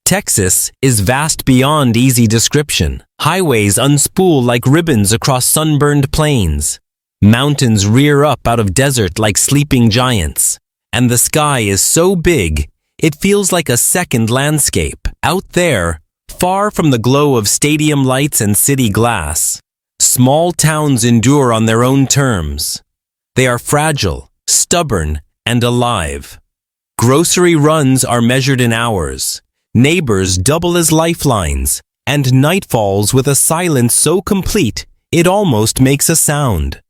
Texas is vast beyond easy description. Highways unspool like ribbons across sunburned plains. Mountains rear up out of desert like sleeping giants. And the sky is so big, it feels like a second landscape. Out there, far from the glow of stadium lights and city glass, small towns endure on their own terms. They are fragile, stubborn, and alive. Grocery runs are measured in hours. Neighbors double as lifelines, and night falls with a silence so complete it almost makes a sound.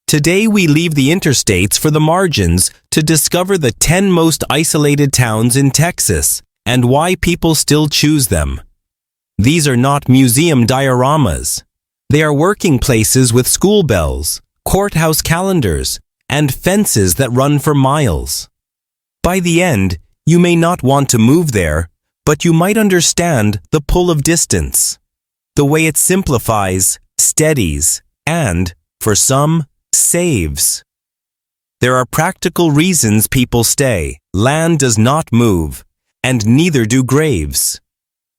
Today we leave the interstates for the margins to discover the 10 most isolated towns in Texas and why people still choose them. These are not museum dioramas. They are working places with school bells, courthouse calendars, and fences that run for miles. By the end, you may not want to move there, but you might understand the pull of distance, the way it simplifies, steadies, and, for some, saves. There are practical reasons people stay. Land does not move, and neither do graves.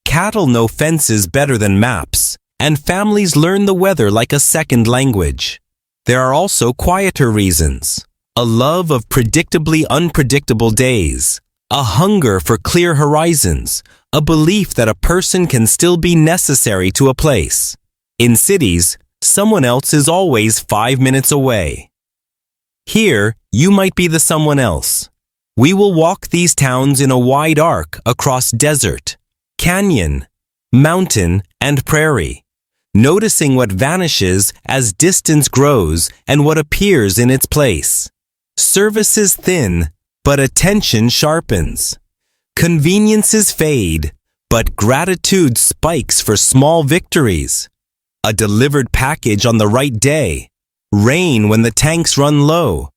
Cattle know fences better than maps, and families learn the weather like a second language. There are also quieter reasons. A love of predictably unpredictable days. A hunger for clear horizons, a belief that a person can still be necessary to a place. In cities, someone else is always 5 minutes away. Here, you might be the someone else. We will walk these towns in a wide arc across desert, canyon, mountain, and prairie, noticing what vanishes as distance grows and what appears in its place. Services thin, but attention sharpens. Conveniences fade, but gratitude spikes for small victories. A delivered package on the right day. Rain when the tanks run low.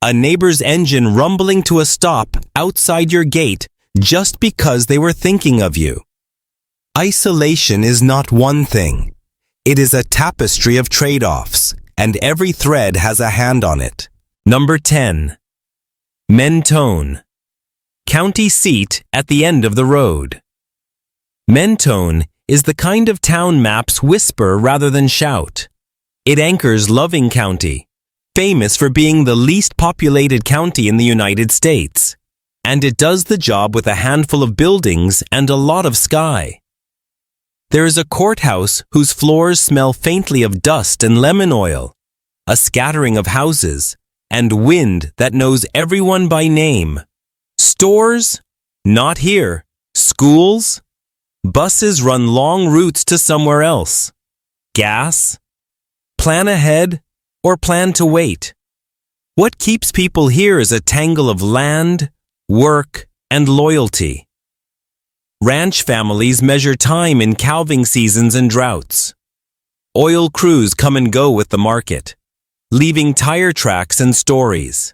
A neighbor's engine rumbling to a stop outside your gate just because they were thinking of you. Isolation is not one thing. It is a tapestry of trade-offs, and every thread has a hand on it. Number 10. Mentone, county seat at the end of the road. Mentone is the kind of town maps whisper rather than shout. It anchors Loving County, famous for being the least populated county in the United States, and it does the job with a handful of buildings and a lot of sky. There is a courthouse whose floors smell faintly of dust and lemon oil, a scattering of houses, and wind that knows everyone by name. Stores? Not here. Schools? Buses run long routes to somewhere else. Gas? Plan ahead or plan to wait. What keeps people here is a tangle of land, work, and loyalty. Ranch families measure time in calving seasons and droughts. Oil crews come and go with the market, leaving tire tracks and stories.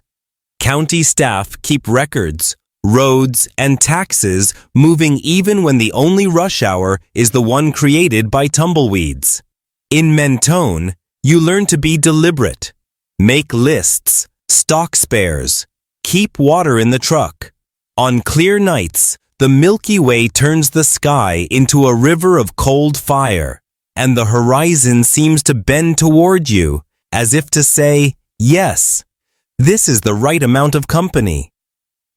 County staff keep records, roads, and taxes moving even when the only rush hour is the one created by tumbleweeds. In Mentone, you learn to be deliberate. Make lists, stock spares, keep water in the truck. On clear nights, the Milky Way turns the sky into a river of cold fire, and the horizon seems to bend toward you, as if to say, yes, this is the right amount of company.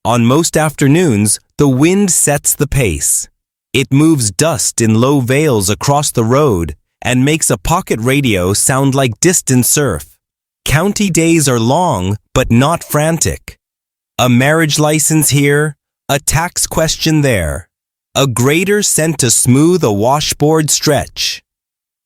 On most afternoons, the wind sets the pace. It moves dust in low veils across the road and makes a pocket radio sound like distant surf. County days are long, but not frantic. A marriage license here, a tax question there, a grater sent to smooth a washboard stretch.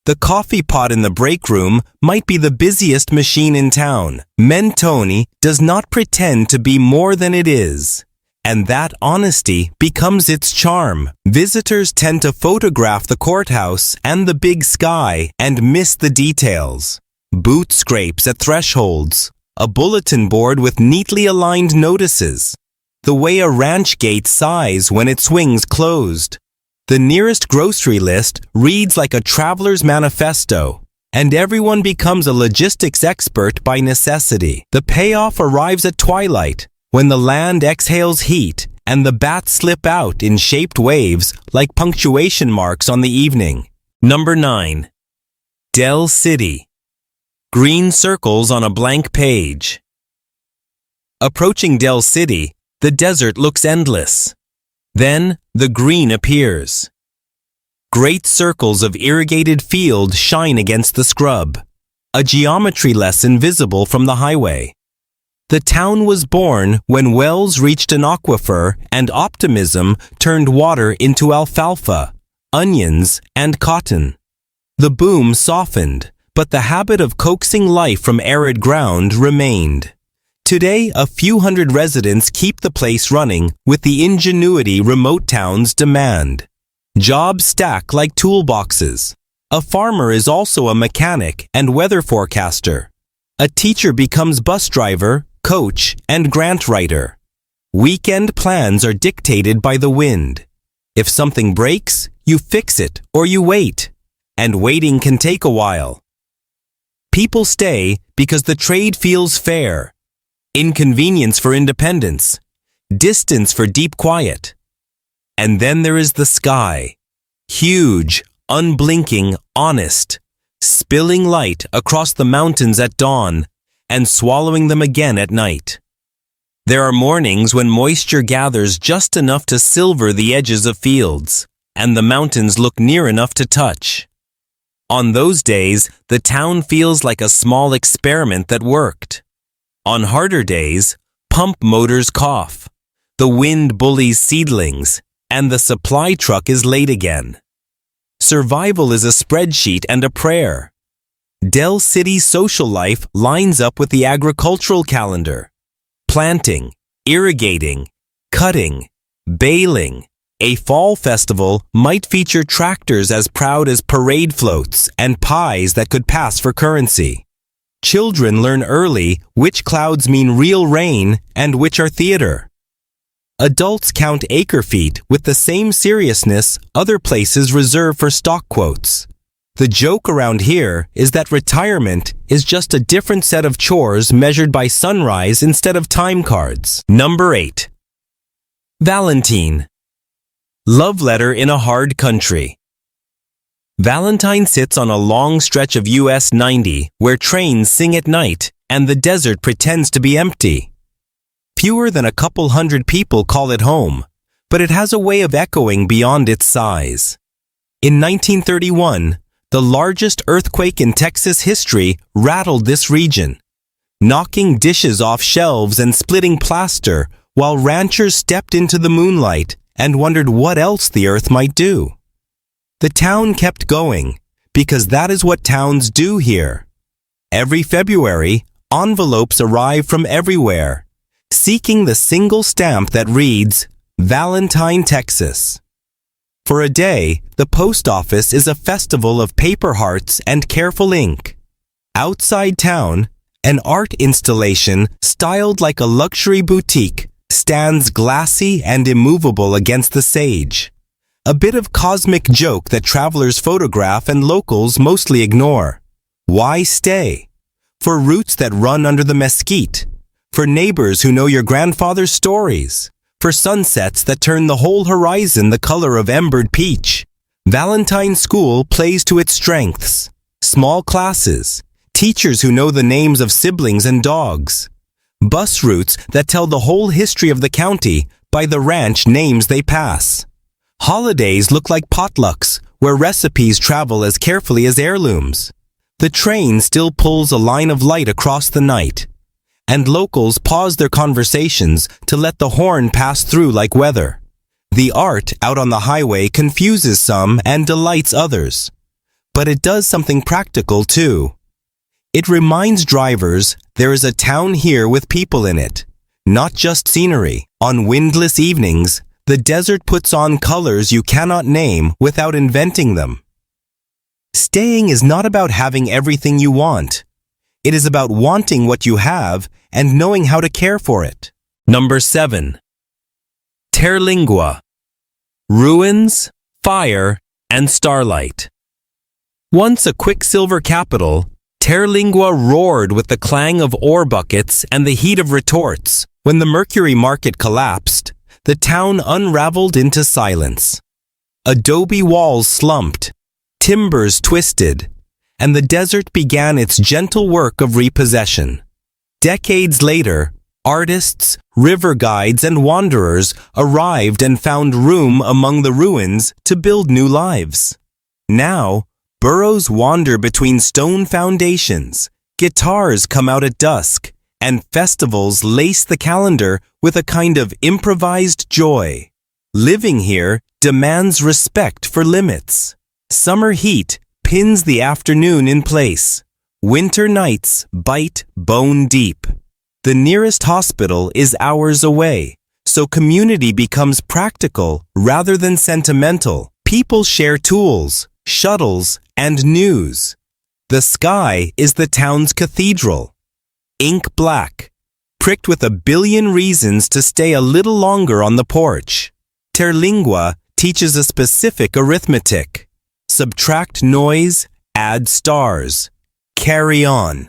The coffee pot in the break room might be the busiest machine in town. Mentone does not pretend to be more than it is, and that honesty becomes its charm. Visitors tend to photograph the courthouse and the big sky and miss the details. Boot scrapes at thresholds, a bulletin board with neatly aligned notices, the way a ranch gate sighs when it swings closed. The nearest grocery list reads like a traveler's manifesto, and everyone becomes a logistics expert by necessity. The payoff arrives at twilight, when the land exhales heat and the bats slip out in shaped waves like punctuation marks on the evening. Number 9. Dell City. Green circles on a blank page. Approaching Dell City, the desert looks endless. Then, the green appears. Great circles of irrigated field shine against the scrub, a geometry lesson visible from the highway. The town was born when wells reached an aquifer and optimism turned water into alfalfa, onions, and cotton. The boom softened, but the habit of coaxing life from arid ground remained. Today, a few hundred residents keep the place running with the ingenuity remote towns demand. Jobs stack like toolboxes. A farmer is also a mechanic and weather forecaster. A teacher becomes bus driver, coach, and grant writer. Weekend plans are dictated by the wind. If something breaks, you fix it or you wait. And waiting can take a while. People stay because the trade feels fair. Inconvenience for independence. Distance for deep quiet. And then there is the sky. Huge, unblinking, honest, spilling light across the mountains at dawn and swallowing them again at night. There are mornings when moisture gathers just enough to silver the edges of fields, and the mountains look near enough to touch. On those days, the town feels like a small experiment that worked. On harder days, pump motors cough, the wind bullies seedlings, and the supply truck is late again. Survival is a spreadsheet and a prayer. Dell City's social life lines up with the agricultural calendar. Planting, irrigating, cutting, baling. A fall festival might feature tractors as proud as parade floats and pies that could pass for currency. Children learn early which clouds mean real rain and which are theater. Adults count acre feet with the same seriousness other places reserve for stock quotes. The joke around here is that retirement is just a different set of chores measured by sunrise instead of time cards. Number 8. Valentine. Love letter in a hard country. Valentine sits on a long stretch of US 90 where trains sing at night and the desert pretends to be empty. Fewer than a couple hundred people call it home, but it has a way of echoing beyond its size. In 1931, the largest earthquake in Texas history rattled this region, knocking dishes off shelves and splitting plaster while ranchers stepped into the moonlight and wondered what else the earth might do. The town kept going, because that is what towns do here. Every February, envelopes arrive from everywhere, seeking the single stamp that reads, Valentine, Texas. For a day, the post office is a festival of paper hearts and careful ink. Outside town, an art installation styled like a luxury boutique stands glassy and immovable against the sage. A bit of cosmic joke that travelers photograph and locals mostly ignore. Why stay? For roots that run under the mesquite. For neighbors who know your grandfather's stories. For sunsets that turn the whole horizon the color of embered peach. Valentine School plays to its strengths. Small classes. Teachers who know the names of siblings and dogs. Bus routes that tell the whole history of the county by the ranch names they pass. Holidays look like potlucks, where recipes travel as carefully as heirlooms. The train still pulls a line of light across the night, and locals pause their conversations to let the horn pass through like weather. The art out on the highway confuses some and delights others. But it does something practical too. It reminds drivers there is a town here with people in it, not just scenery. On windless evenings, the desert puts on colors you cannot name without inventing them. Staying is not about having everything you want. It is about wanting what you have and knowing how to care for it. Number 7. Terlingua. Ruins, fire, and starlight. Once a Quicksilver capital, Terlingua roared with the clang of ore buckets and the heat of retorts. When the mercury market collapsed, the town unraveled into silence. Adobe walls slumped, timbers twisted, and the desert began its gentle work of repossession. Decades later, artists, river guides, and wanderers arrived and found room among the ruins to build new lives. Now, burros wander between stone foundations, guitars come out at dusk, and festivals lace the calendar with a kind of improvised joy. Living here demands respect for limits. Summer heat pins the afternoon in place. Winter nights bite bone deep. The nearest hospital is hours away, so community becomes practical rather than sentimental. People share tools, shuttles, and news. The sky is the town's cathedral. Ink black, pricked with a billion reasons to stay a little longer on the porch. Terlingua teaches a specific arithmetic. Subtract noise, add stars. Carry on.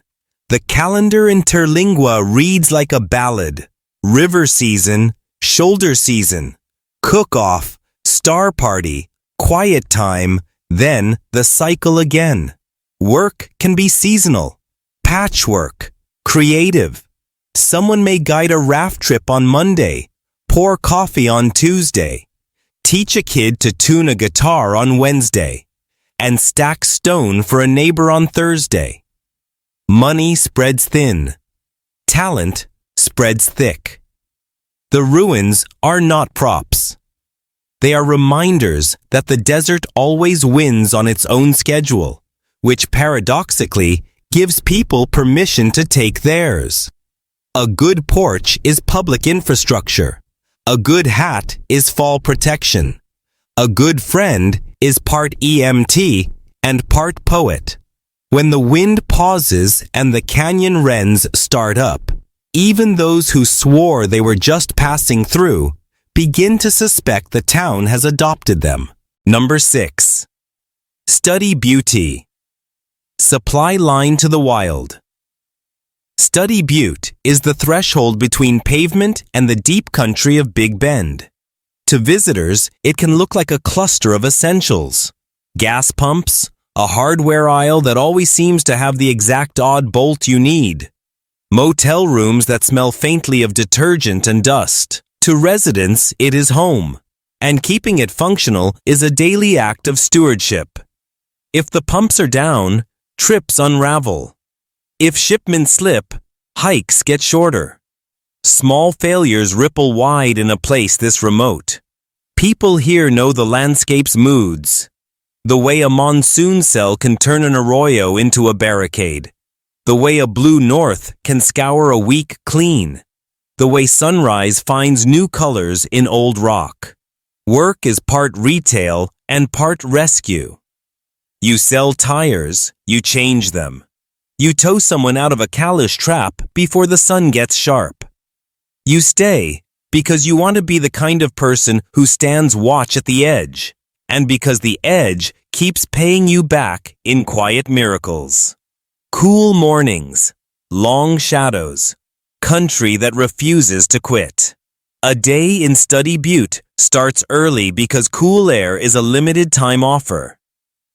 The calendar in Terlingua reads like a ballad. River season, shoulder season, cook-off, star party, quiet time, then the cycle again. Work can be seasonal, patchwork, creative. Someone may guide a raft trip on Monday, pour coffee on Tuesday, teach a kid to tune a guitar on Wednesday, and stack stone for a neighbor on Thursday. Money spreads thin. Talent spreads thick. The ruins are not props. They are reminders that the desert always wins on its own schedule, which paradoxically gives people permission to take theirs. A good porch is public infrastructure. A good hat is fall protection. A good friend is part EMT and part poet. When the wind pauses and the canyon wrens start up, even those who swore they were just passing through begin to suspect the town has adopted them. Number 6. Study beauty. Supply line to the wild. Study Butte is the threshold between pavement and the deep country of Big Bend. To visitors, it can look like a cluster of essentials. Gas pumps, a hardware aisle that always seems to have the exact odd bolt you need. Motel rooms that smell faintly of detergent and dust. To residents, it is home, and keeping it functional is a daily act of stewardship. If the pumps are down, trips unravel. If shipments slip, hikes get shorter. Small failures ripple wide in a place this remote. People here know the landscape's moods. The way a monsoon cell can turn an arroyo into a barricade. The way a blue north can scour a week clean. The way sunrise finds new colors in old rock. Work is part retail and part rescue. You sell tires, you change them. You tow someone out of a callous trap before the sun gets sharp. You stay because you want to be the kind of person who stands watch at the edge, and because the edge keeps paying you back in quiet miracles. Cool mornings, long shadows, country that refuses to quit. A day in Study Butte starts early because cool air is a limited time offer.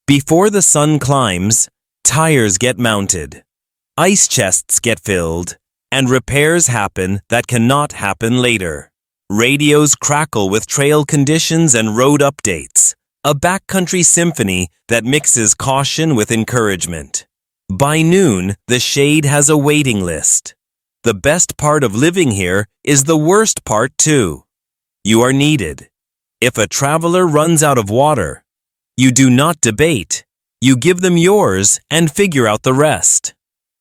Before the sun climbs, tires get mounted, ice chests get filled, and repairs happen that cannot happen later. Radios crackle with trail conditions and road updates, a backcountry symphony that mixes caution with encouragement. By noon, the shade has a waiting list. The best part of living here is the worst part too. You are needed. If a traveler runs out of water, you do not debate. You give them yours and figure out the rest.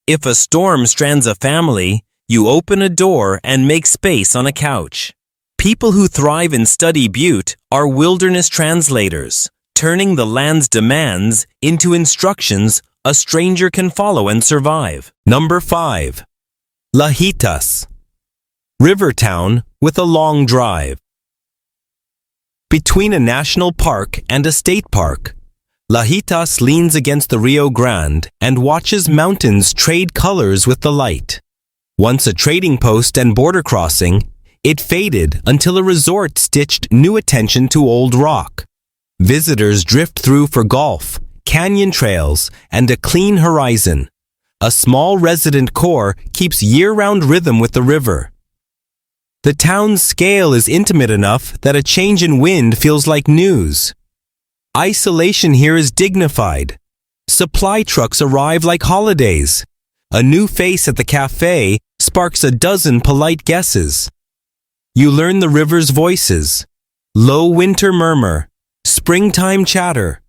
If a storm strands a family, you open a door and make space on a couch. People who thrive in Study Butte are wilderness translators, turning the land's demands into instructions a stranger can follow and survive. Number 5. Lajitas. River town with a long drive. Between a national park and a state park, Lajitas leans against the Rio Grande and watches mountains trade colors with the light. Once a trading post and border crossing, It faded until a resort stitched new attention to old rock. Visitors drift through for golf, canyon trails, and a clean horizon. A small resident core keeps year-round rhythm with the river. The town's scale is intimate enough that a change in wind feels like news. Isolation here is dignified. Supply trucks arrive like holidays. A new face at the cafe sparks a dozen polite guesses. You learn the river's voices: low winter murmur, springtime chatter,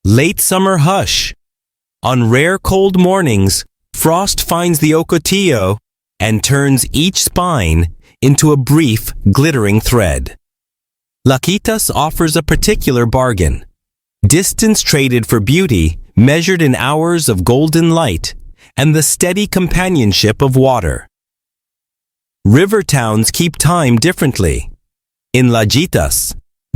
late summer hush. On rare cold mornings, frost finds the ocotillo and turns each spine into a brief, glittering thread. Lajitas offers a particular bargain. Distance traded for beauty, measured in hours of golden light and the steady companionship of water. River towns keep time differently. In Lajitas,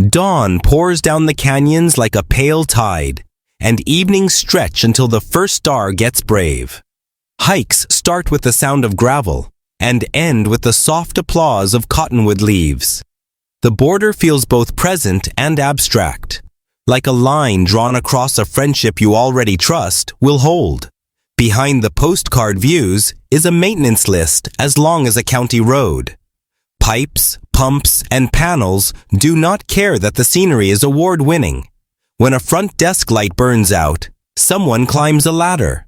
dawn pours down the canyons like a pale tide, and evenings stretch until the first star gets brave. Hikes start with the sound of gravel and end with the soft applause of cottonwood leaves. The border feels both present and abstract, like a line drawn across a friendship you already trust will hold. Behind the postcard views is a maintenance list as long as a county road. Pipes, pumps, and panels do not care that the scenery is award-winning. When a front desk light burns out, someone climbs a ladder.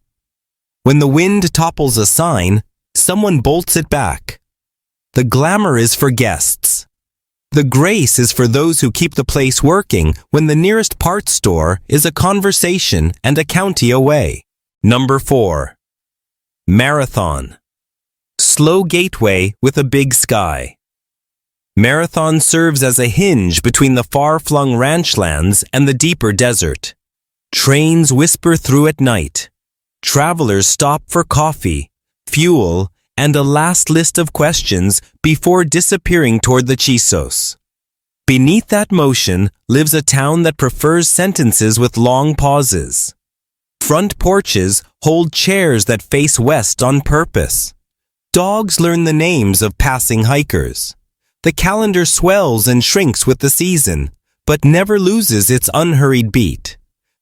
When the wind topples a sign, someone bolts it back. The glamour is for guests. The grace is for those who keep the place working when the nearest parts store is a conversation and a county away. Number 4. Marathon. Slow gateway with a big sky. Marathon serves as a hinge between the far-flung ranchlands and the deeper desert. Trains whisper through at night. Travelers stop for coffee, fuel, and a last list of questions before disappearing toward the Chisos. Beneath that motion lives a town that prefers sentences with long pauses. Front porches hold chairs that face west on purpose. Dogs learn the names of passing hikers. The calendar swells and shrinks with the season, but never loses its unhurried beat.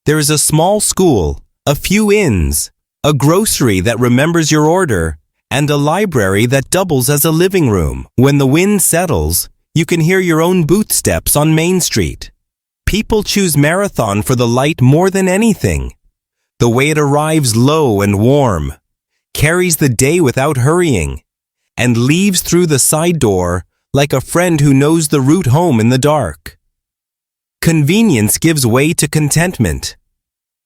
There is a small school, a few inns, a grocery that remembers your order, and a library that doubles as a living room. When the wind settles, you can hear your own boot steps on Main Street. People choose Marathon for the light more than anything. The way it arrives low and warm, carries the day without hurrying, and leaves through the side door like a friend who knows the route home in the dark. Convenience gives way to contentment.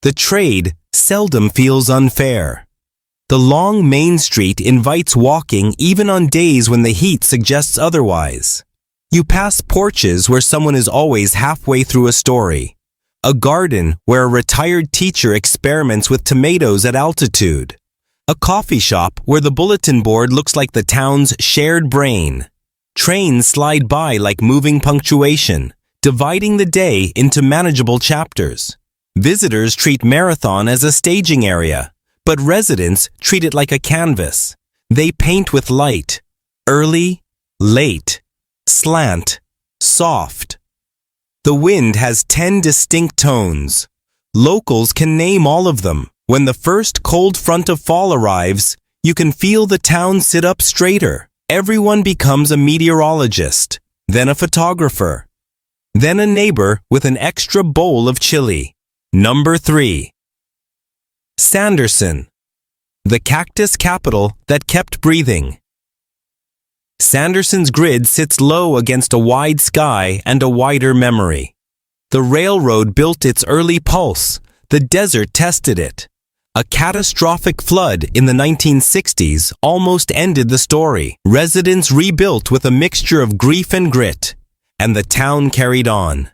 The trade seldom feels unfair. The long Main Street invites walking even on days when the heat suggests otherwise. You pass porches where someone is always halfway through a story. A garden where a retired teacher experiments with tomatoes at altitude. A coffee shop where the bulletin board looks like the town's shared brain. Trains slide by like moving punctuation, dividing the day into manageable chapters. Visitors treat Marathon as a staging area, but residents treat it like a canvas. They paint with light, early, late, slant, soft. The wind has 10 distinct tones. Locals can name all of them. When the first cold front of fall arrives, you can feel the town sit up straighter. Everyone becomes a meteorologist, then a photographer, then a neighbor with an extra bowl of chili. Number 3. Sanderson, the cactus capital that kept breathing. Sanderson's grid sits low against a wide sky and a wider memory. The railroad built its early pulse. The desert tested it. A catastrophic flood in the 1960s almost ended the story. Residents rebuilt with a mixture of grief and grit, and the town carried on.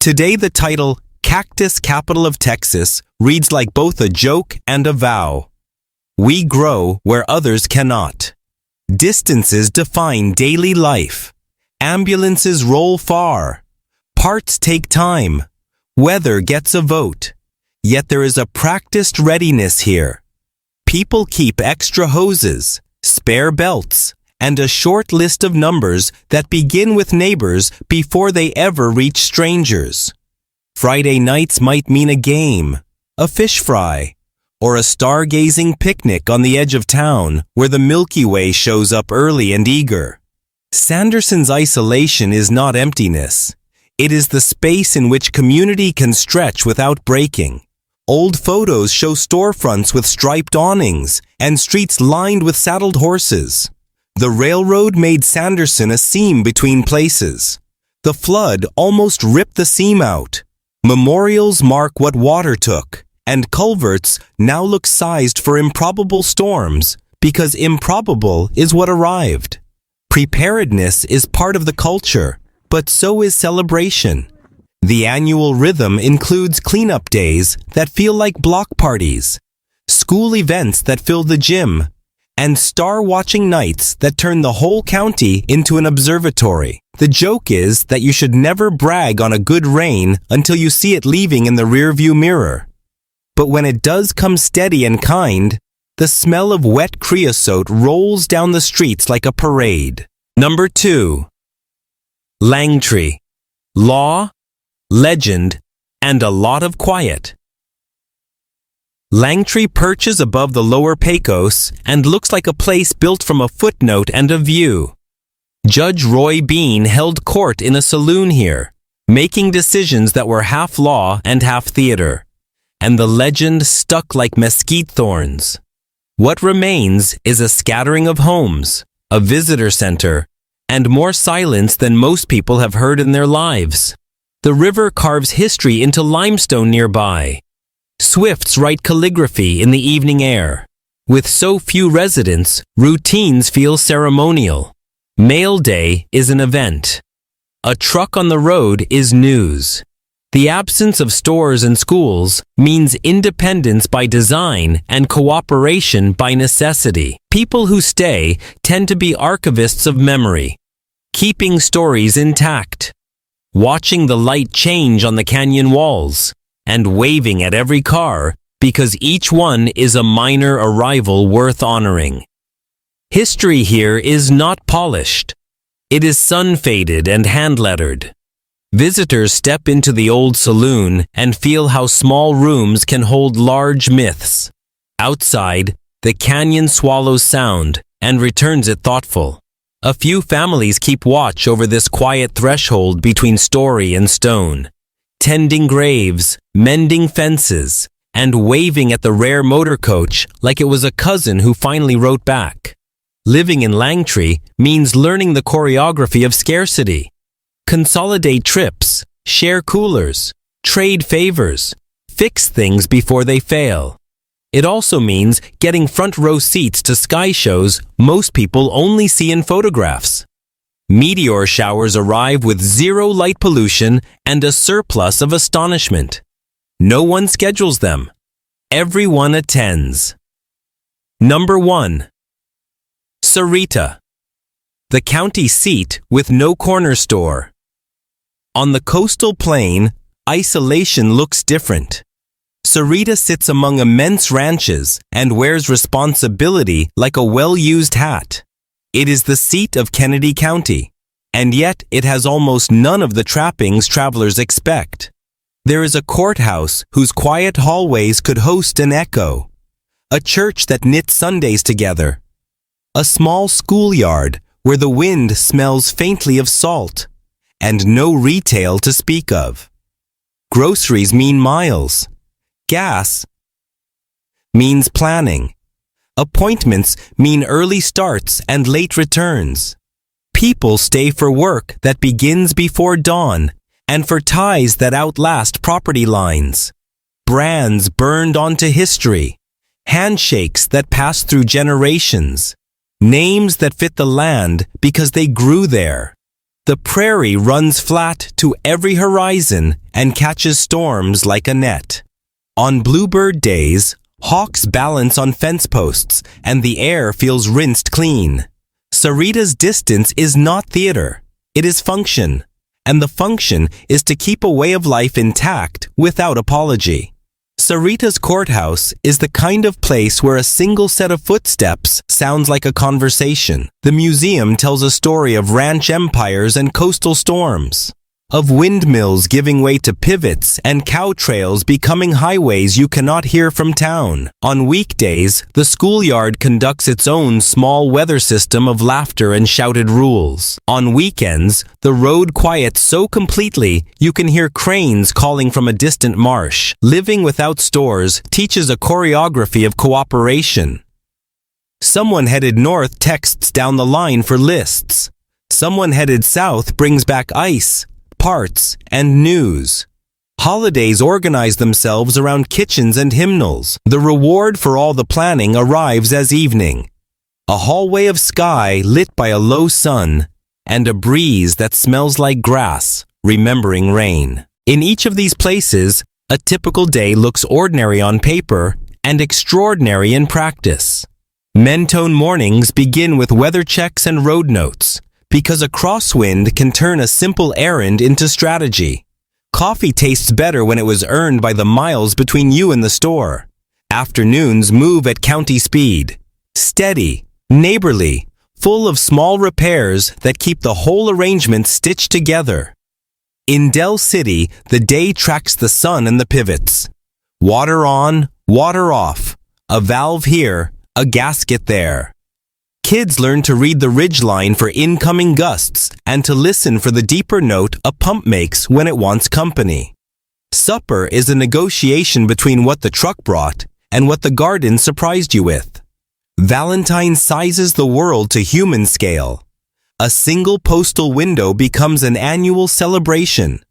Today the title, Cactus Capital of Texas, reads like both a joke and a vow. We grow where others cannot. Distances define daily life. Ambulances roll far. Parts take time. Weather gets a vote. Yet there is a practiced readiness here. People keep extra hoses, spare belts, and a short list of numbers that begin with neighbors before they ever reach strangers. Friday nights might mean a game, a fish fry, or a stargazing picnic on the edge of town where the Milky Way shows up early and eager. Sanderson's isolation is not emptiness. It is the space in which community can stretch without breaking. Old photos show storefronts with striped awnings and streets lined with saddled horses. The railroad made Sanderson a seam between places. The flood almost ripped the seam out. Memorials mark what water took, and culverts now look sized for improbable storms because improbable is what arrived. Preparedness is part of the culture, but so is celebration. The annual rhythm includes cleanup days that feel like block parties, school events that fill the gym, and star-watching nights that turn the whole county into an observatory. The joke is that you should never brag on a good rain until you see it leaving in the rearview mirror. But when it does come steady and kind, the smell of wet creosote rolls down the streets like a parade. Number 2. Langtry. Law, legend, and a lot of quiet. Langtry perches above the lower Pecos and looks like a place built from a footnote and a view. Judge Roy Bean held court in a saloon here, making decisions that were half law and half theater, and the legend stuck like mesquite thorns. What remains is a scattering of homes, a visitor center, and more silence than most people have heard in their lives. The river carves history into limestone nearby. Swifts write calligraphy in the evening air. With so few residents, routines feel ceremonial. Mail day is an event. A truck on the road is news. The absence of stores and schools means independence by design and cooperation by necessity. People who stay tend to be archivists of memory, keeping stories intact, watching the light change on the canyon walls, and waving at every car because each one is a minor arrival worth honoring. History here is not polished. It is sun-faded and hand-lettered. Visitors step into the old saloon and feel how small rooms can hold large myths. Outside, the canyon swallows sound and returns it thoughtful. A few families keep watch over this quiet threshold between story and stone, tending graves, mending fences, and waving at the rare motor coach like it was a cousin who finally wrote back. Living in Langtry means learning the choreography of scarcity. Consolidate trips, share coolers, trade favors, fix things before they fail. It also means getting front row seats to sky shows most people only see in photographs. Meteor showers arrive with zero light pollution and a surplus of astonishment. No one schedules them. Everyone attends. Number 1. Sarita. The county seat with no corner store. On the coastal plain, isolation looks different. Sarita sits among immense ranches and wears responsibility like a well-used hat. It is the seat of Kennedy County, and yet it has almost none of the trappings travelers expect. There is a courthouse whose quiet hallways could host an echo, a church that knits Sundays together, a small schoolyard where the wind smells faintly of salt, and no retail to speak of. Groceries mean miles. Gas means planning. Appointments mean early starts and late returns. People stay for work that begins before dawn and for ties that outlast property lines. Brands burned onto history. Handshakes that pass through generations. Names that fit the land because they grew there. The prairie runs flat to every horizon and catches storms like a net. On bluebird days, hawks balance on fence posts and the air feels rinsed clean. Sarita's distance is not theater. It is function. And the function is to keep a way of life intact without apology. Sarita's courthouse is the kind of place where a single set of footsteps sounds like a conversation. The museum tells a story of ranch empires and coastal storms, of windmills giving way to pivots and cow trails becoming highways you cannot hear from town. On weekdays, the schoolyard conducts its own small weather system of laughter and shouted rules. On weekends, the road quiets so completely you can hear cranes calling from a distant marsh. Living without stores teaches a choreography of cooperation. Someone headed north texts down the line for lists. Someone headed south brings back ice, parts, and news. Holidays organize themselves around kitchens and hymnals. The reward for all the planning arrives as evening. A hallway of sky lit by a low sun, and a breeze that smells like grass, remembering rain. In each of these places, a typical day looks ordinary on paper and extraordinary in practice. Mentone mornings begin with weather checks and road notes, because a crosswind can turn a simple errand into strategy. Coffee tastes better when it was earned by the miles between you and the store. Afternoons move at county speed, steady, neighborly, full of small repairs that keep the whole arrangement stitched together. In Dell City, the day tracks the sun and the pivots. Water on, water off, a valve here, a gasket there. Kids learn to read the ridgeline for incoming gusts and to listen for the deeper note a pump makes when it wants company. Supper is a negotiation between what the truck brought and what the garden surprised you with. Valentine sizes the world to human scale. A single postal window becomes an annual celebration.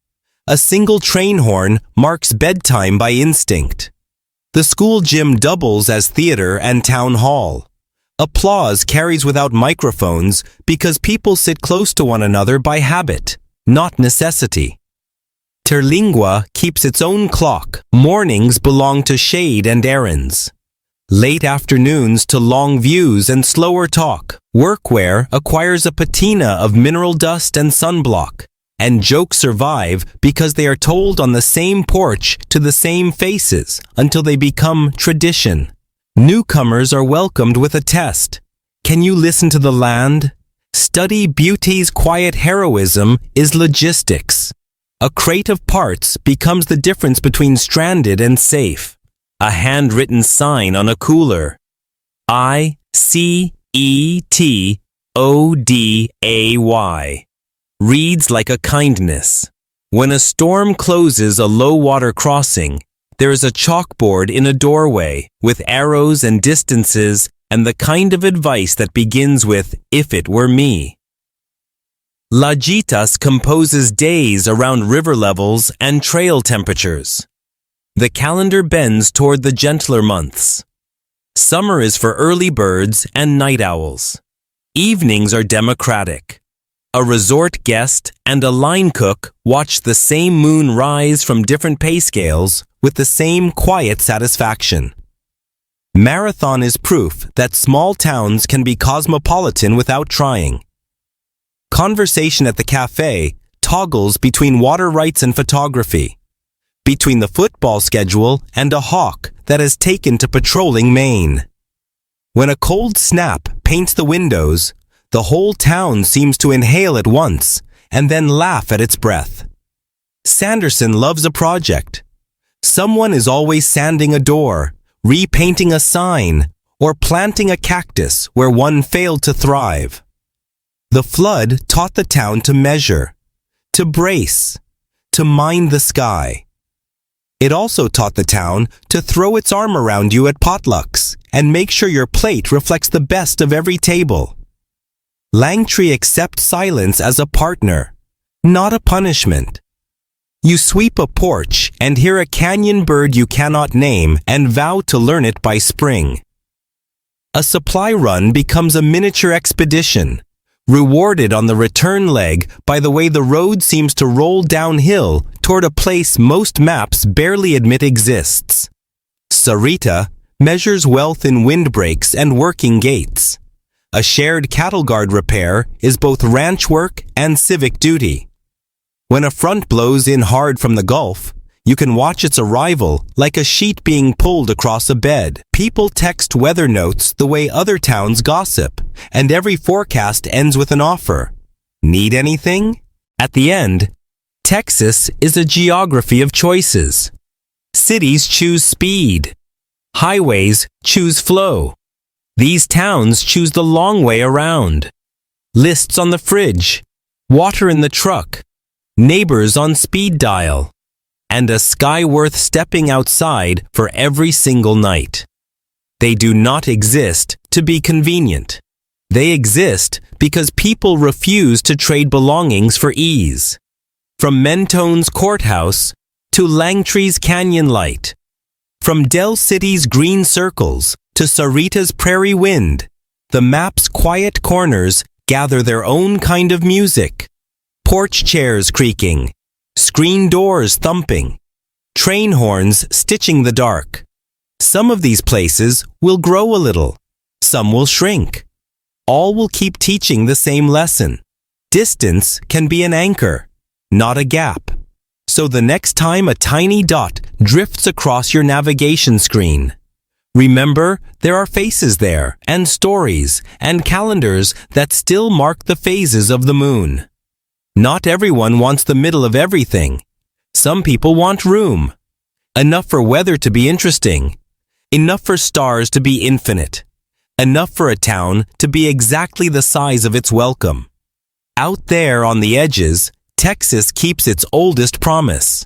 A single train horn marks bedtime by instinct. The school gym doubles as theater and town hall. Applause carries without microphones because people sit close to one another by habit, not necessity. Terlingua keeps its own clock. Mornings belong to shade and errands. Late afternoons to long views and slower talk. Workwear acquires a patina of mineral dust and sunblock. And jokes survive because they are told on the same porch to the same faces until they become tradition. Newcomers are welcomed with a test. Can you listen to the land? Study Butte's quiet heroism is logistics. A crate of parts becomes the difference between stranded and safe. A handwritten sign on a cooler. ICETODAY. Reads like a kindness. When a storm closes a low water crossing, there is a chalkboard in a doorway with arrows and distances and the kind of advice that begins with, "If it were me." Lajitas composes days around river levels and trail temperatures. The calendar bends toward the gentler months. Summer is for early birds and night owls. Evenings are democratic. A resort guest and a line cook watch the same moon rise from different pay scales with the same quiet satisfaction. Marathon is proof that small towns can be cosmopolitan without trying. Conversation at the cafe toggles between water rights and photography, between the football schedule and a hawk that has taken to patrolling Maine. When a cold snap paints the windows, the whole town seems to inhale at once and then laugh at its breath. Sanderson loves a project. Someone is always sanding a door, repainting a sign, or planting a cactus where one failed to thrive. The flood taught the town to measure, to brace, to mind the sky. It also taught the town to throw its arm around you at potlucks and make sure your plate reflects the best of every table. Langtry accepts silence as a partner, not a punishment. You sweep a porch and hear a canyon bird you cannot name and vow to learn it by spring. A supply run becomes a miniature expedition, rewarded on the return leg by the way the road seems to roll downhill toward a place most maps barely admit exists. Sarita measures wealth in windbreaks and working gates. A shared cattle guard repair is both ranch work and civic duty. When a front blows in hard from the Gulf, You can watch its arrival like a sheet being pulled across a bed. People text weather notes the way other towns gossip, and every forecast ends with an offer. Need anything? At the end, Texas is a geography of choices. Cities choose speed. Highways choose flow. These towns choose the long way around. Lists on the fridge, water in the truck, neighbors on speed dial, and a sky worth stepping outside for every single night. They do not exist to be convenient. They exist because people refuse to trade belongings for ease. From Mentone's courthouse to Langtry's canyon light, from Dell City's green circles to Sarita's prairie wind, the map's quiet corners gather their own kind of music. Porch chairs creaking, screen doors thumping, train horns stitching the dark. Some of these places will grow a little, some will shrink. All will keep teaching the same lesson. Distance can be an anchor, not a gap. So the next time a tiny dot drifts across your navigation screen, remember there are faces there, and stories, and calendars that still mark the phases of the moon. Not everyone wants the middle of everything. Some people want room. Enough for weather to be interesting. Enough for stars to be infinite. Enough for a town to be exactly the size of its welcome. Out there on the edges, Texas keeps its oldest promise.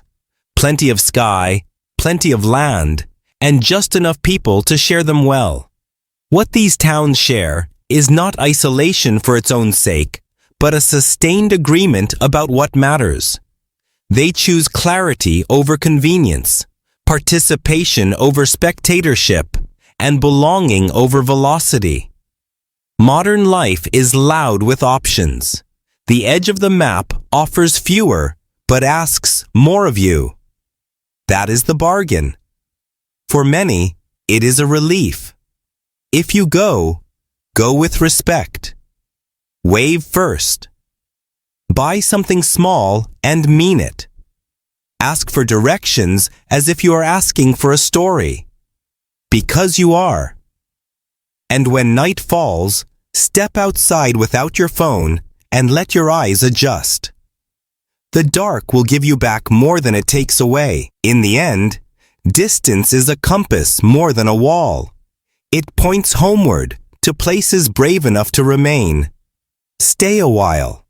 Plenty of sky, plenty of land, and just enough people to share them well. What these towns share is not isolation for its own sake, but a sustained agreement about what matters. They choose clarity over convenience, participation over spectatorship, and belonging over velocity. Modern life is loud with options. The edge of the map offers fewer, but asks more of you. That is the bargain. For many, it is a relief. If you go, go with respect. Wave first. Buy something small and mean it. Ask for directions as if you are asking for a story. Because you are. And when night falls, step outside without your phone and let your eyes adjust. The dark will give you back more than it takes away. In the end, distance is a compass more than a wall. It points homeward to places brave enough to remain. Stay a while.